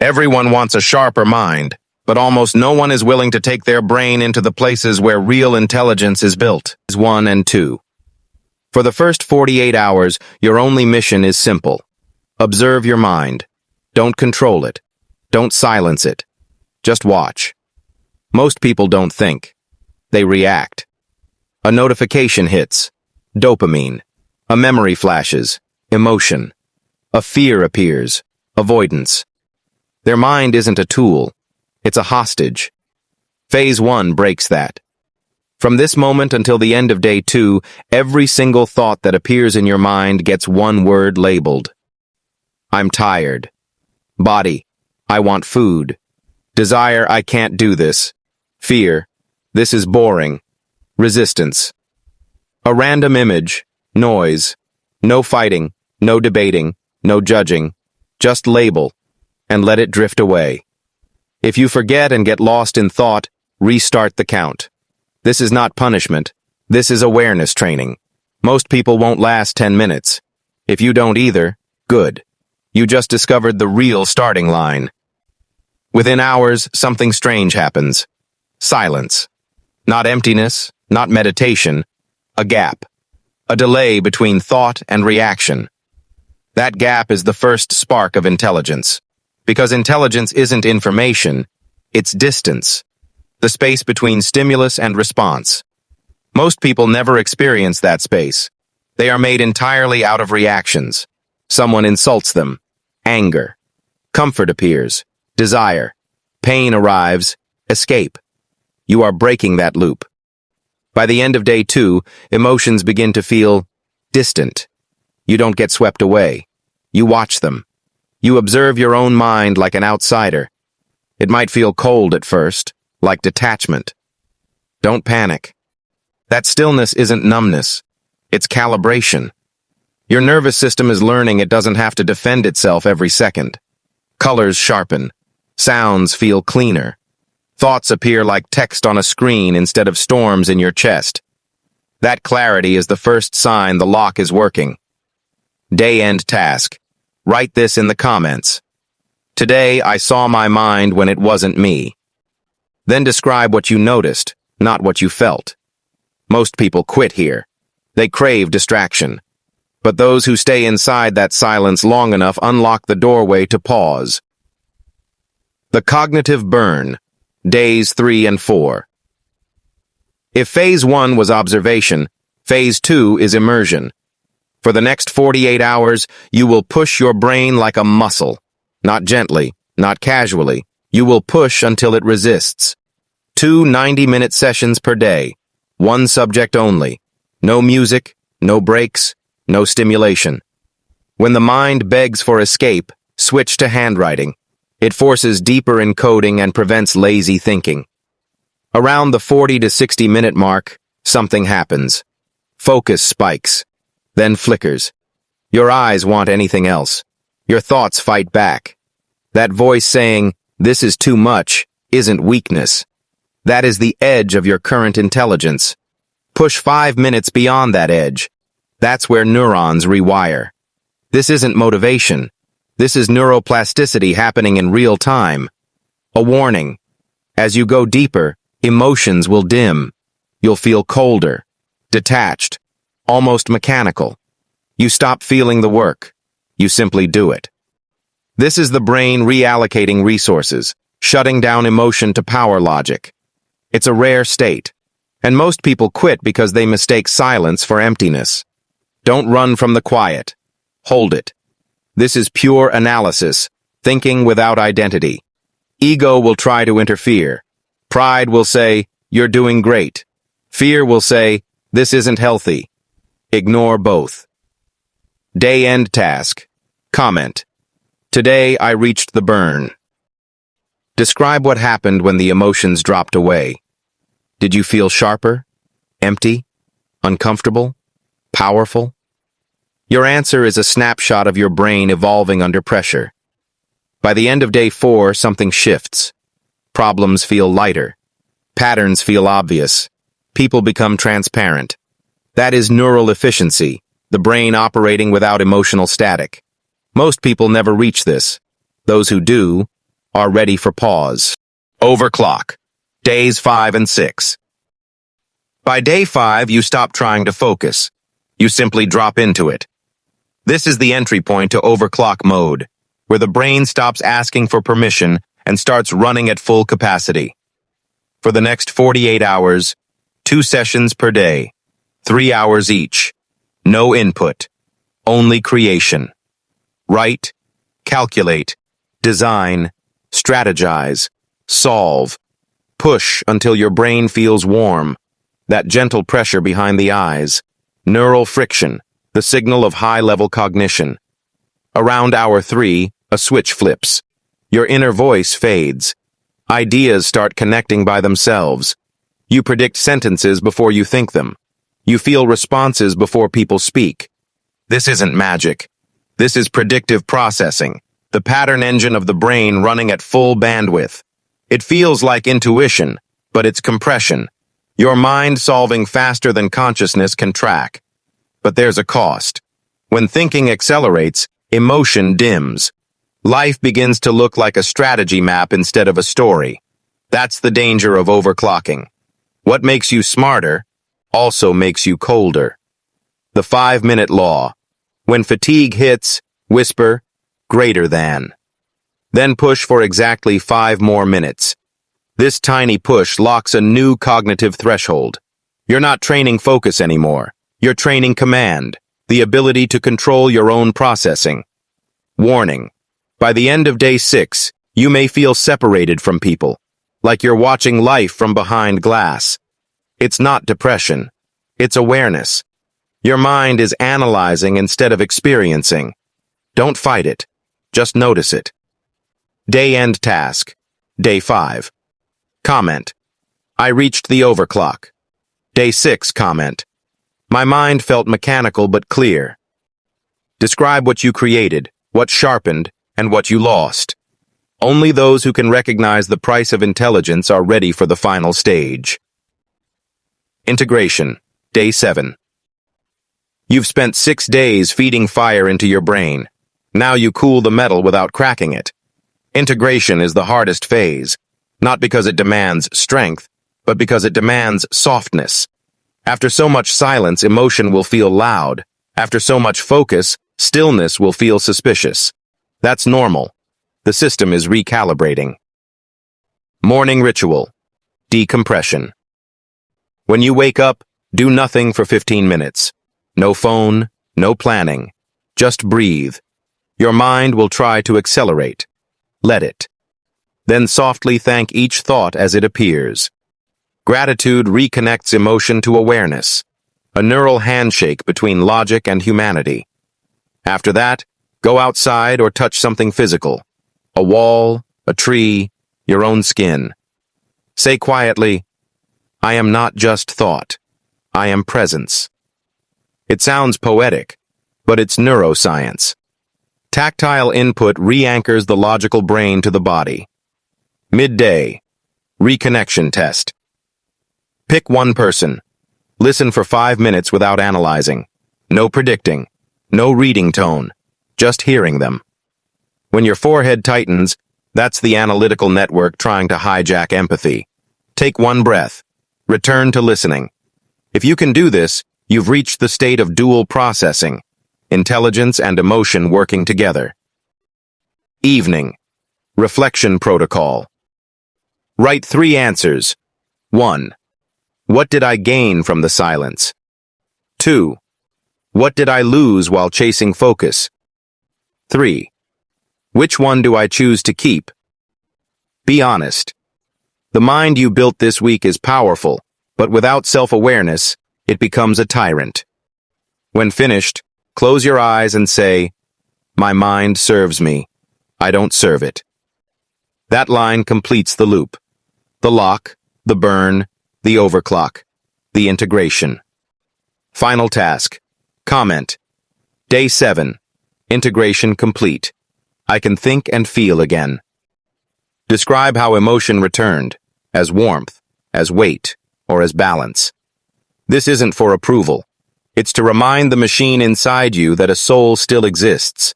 Everyone wants a sharper mind, but almost no one is willing to take their brain into the places where real intelligence is built. 1 and 2. For the first 48 hours, your only mission is simple. Observe your mind. Don't control it. Don't silence it. Just watch. Most people don't think. They react. A notification hits. Dopamine. A memory flashes. Emotion. A fear appears. Avoidance. Their mind isn't a tool. It's a hostage. Phase 1 breaks that. From this moment until the end of day 2, every single thought that appears in your mind gets one word labeled. I'm tired. Body, I want food. Desire, I can't do this. Fear, this is boring. Resistance. A random image, noise. No fighting, no debating, no judging. Just label, and let it drift away. If you forget and get lost in thought, restart the count. This is not punishment. This is awareness training. Most people won't last 10 minutes. If you don't either, good. You just discovered the real starting line. Within hours, something strange happens. Silence. Not emptiness, not meditation. A gap. A delay between thought and reaction. That gap is the first spark of intelligence. Because intelligence isn't information, it's distance. The space between stimulus and response. Most people never experience that space. They are made entirely out of reactions. Someone insults them. Anger. Comfort appears. Desire. Pain arrives. Escape. You are breaking that loop. By the end of day 2, emotions begin to feel distant. You don't get swept away. You watch them. You observe your own mind like an outsider. It might feel cold at first, like detachment. Don't panic. That stillness isn't numbness. It's calibration. Your nervous system is learning it doesn't have to defend itself every second. Colors sharpen. Sounds feel cleaner. Thoughts appear like text on a screen instead of storms in your chest. That clarity is the first sign the lock is working. Day-end task. Write this in the comments. Today, I saw my mind when it wasn't me. Then describe what you noticed, not what you felt. Most people quit here. They crave distraction. But those who stay inside that silence long enough unlock the doorway to pause. The cognitive burn. Days 3 and 4. If phase 1 was observation, phase 2 is immersion. For the next 48 hours, you will push your brain like a muscle. Not gently, not casually. You will push until it resists. 2 90-minute sessions per day. One subject only. No music, no breaks, no stimulation. When the mind begs for escape, switch to handwriting. It forces deeper encoding and prevents lazy thinking. Around the 40 to 60-minute mark, something happens. Focus spikes. Then flickers. Your eyes want anything else. Your thoughts fight back. That voice saying, "This is too much," isn't weakness. That is the edge of your current intelligence. Push 5 minutes beyond that edge. That's where neurons rewire. This isn't motivation. This is neuroplasticity happening in real time. A warning. As you go deeper, emotions will dim. You'll feel colder, detached, almost mechanical. You stop feeling the work. You simply do it. This is the brain reallocating resources, shutting down emotion to power logic. It's a rare state, and most people quit because they mistake silence for emptiness. Don't run from the quiet. Hold it. This is pure analysis, thinking without identity. Ego will try to interfere. Pride will say, "You're doing great." Fear will say, "This isn't healthy." Ignore both. Day-end task. Comment. Today I reached the burn. Describe what happened when the emotions dropped away. Did you feel sharper? Empty? Uncomfortable? Powerful? Your answer is a snapshot of your brain evolving under pressure. By the end of day 4, something shifts. Problems feel lighter. Patterns feel obvious. People become transparent. That is neural efficiency, the brain operating without emotional static. Most people never reach this. Those who do, are ready for pause. Overclock. Days 5 and 6. By day 5, you stop trying to focus. You simply drop into it. This is the entry point to overclock mode, where the brain stops asking for permission and starts running at full capacity. For the next 48 hours, 2 sessions per day, 3 hours each. No input, only creation. Write, calculate, design, strategize, solve. Push until your brain feels warm, that gentle pressure behind the eyes. Neural friction, the signal of high-level cognition. Around hour 3, a switch flips. Your inner voice fades. Ideas start connecting by themselves. You predict sentences before you think them. You feel responses before people speak. This isn't magic. This is predictive processing, the pattern engine of the brain running at full bandwidth. It feels like intuition, but it's compression. Your mind solving faster than consciousness can track. But there's a cost. When thinking accelerates, emotion dims. Life begins to look like a strategy map instead of a story. That's the danger of overclocking. What makes you smarter also makes you colder. The 5-minute law. When fatigue hits, whisper, greater than. Then push for exactly 5 more minutes. This tiny push locks a new cognitive threshold. You're not training focus anymore. You're training command, the ability to control your own processing. Warning. By the end of day 6, you may feel separated from people, like you're watching life from behind glass. It's not depression. It's awareness. Your mind is analyzing instead of experiencing. Don't fight it. Just notice it. Day-end task. Day 5. Comment. I reached the overclock. Day 6. Comment. My mind felt mechanical but clear. Describe what you created, what sharpened, and what you lost. Only those who can recognize the price of intelligence are ready for the final stage. Integration. Day 7. You've spent 6 days feeding fire into your brain. Now you cool the metal without cracking it. Integration is the hardest phase, not because it demands strength, but because it demands softness. After so much silence, emotion will feel loud. After so much focus, stillness will feel suspicious. That's normal. The system is recalibrating. Morning ritual. Decompression. When you wake up, do nothing for 15 minutes. No phone, no planning. Just breathe. Your mind will try to accelerate. Let it. Then softly thank each thought as it appears. Gratitude reconnects emotion to awareness, a neural handshake between logic and humanity. After that, go outside or touch something physical. A wall, a tree, your own skin. Say quietly, I am not just thought. I am presence. It sounds poetic, but it's neuroscience. Tactile input re-anchors the logical brain to the body. Midday. Reconnection test. Pick one person. Listen for 5 minutes without analyzing. No predicting. No reading tone. Just hearing them. When your forehead tightens, that's the analytical network trying to hijack empathy. Take one breath. Return to listening. If you can do this, you've reached the state of dual processing, intelligence and emotion working together. Evening. Reflection protocol. Write 3 answers. 1. What did I gain from the silence? 2. What did I lose while chasing focus? 3. Which one do I choose to keep? Be honest. The mind you built this week is powerful, but without self-awareness, it becomes a tyrant. When finished, close your eyes and say, my mind serves me. I don't serve it. That line completes the loop. The lock, the burn, the overclock, the integration. Final task. Comment. Day 7. Integration complete. I can think and feel again. Describe how emotion returned, as warmth, as weight, or as balance. This isn't for approval. It's to remind the machine inside you that a soul still exists.